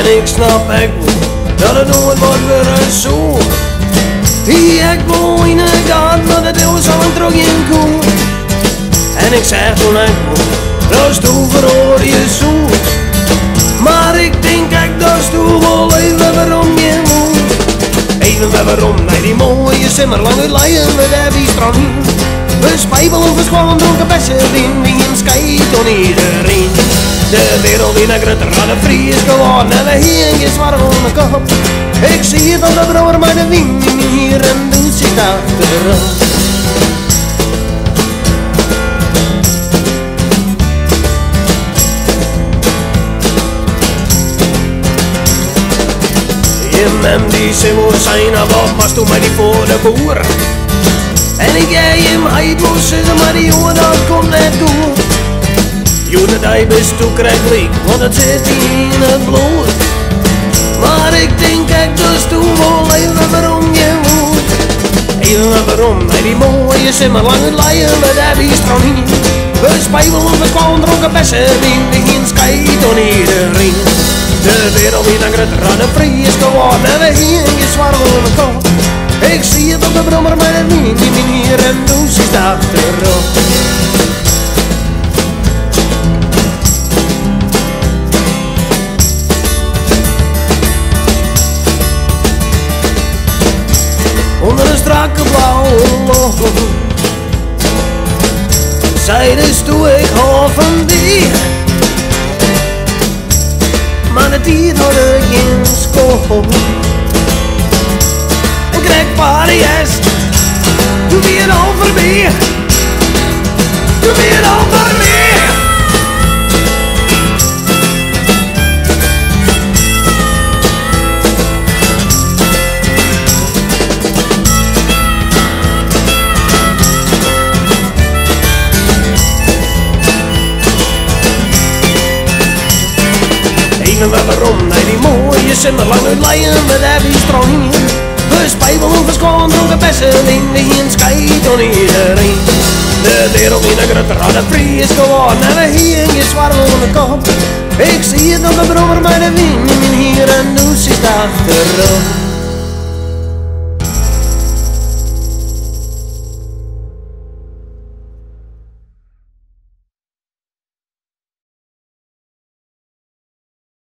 En ik snap echt dat het nooit wordt weer zo. Ik wil in een gaat, maar dat is al een terug in koe. En ik zeg toen echt dat toe verhoor je zo. Maar ik denk echt dat toe wel even waarom je moet. Even waarom, nee die mooie simmer lang uit leien met die strand. We spijbelen, we schwallen, dronken bessen, wie een skijt on iedereen. De wereld in een grote raddenvrie is geworden en we hier een zwaar om de kop. Ik zie van de brouwer maar de wien hier en doet zich achterop. Je mem die ze moet zijn, wat was toen maar die voor de boer. En ik jij hem heidloos zeggen, maar die jongen dat komt net toe. Jongen die best toe krijgt leek, want het zit in het bloed. Maar ik denk echt dus toe wel even waarom je moet. Even waarom, nee die mooie simmer lang het leien met die strand. We spijbelen, we kwam dronken bessen, wie geen skijt on iedereen. De wereld in een grote raddenvrie is geworden en we hier een zwaar om de kop. Ik zie het op de brommer, maar het niet hier en doe ze achterop. Onder een strakke blauwe lucht, zij dus toe ik hou van die. Maar de tijd had ik geen school. Ik krijg pariërs, doe weer over meer. Doe weer over meer. Even waarom, nee die mooie simmer lang uit leien met die strand. We spijbelen, we schwallen, dronken bessen, wie een skijt on iedereen. De wereld in een grote raddenvrie is geworden en we hier een zwaar om de kop. Ik zie het op de brommer, maar de wien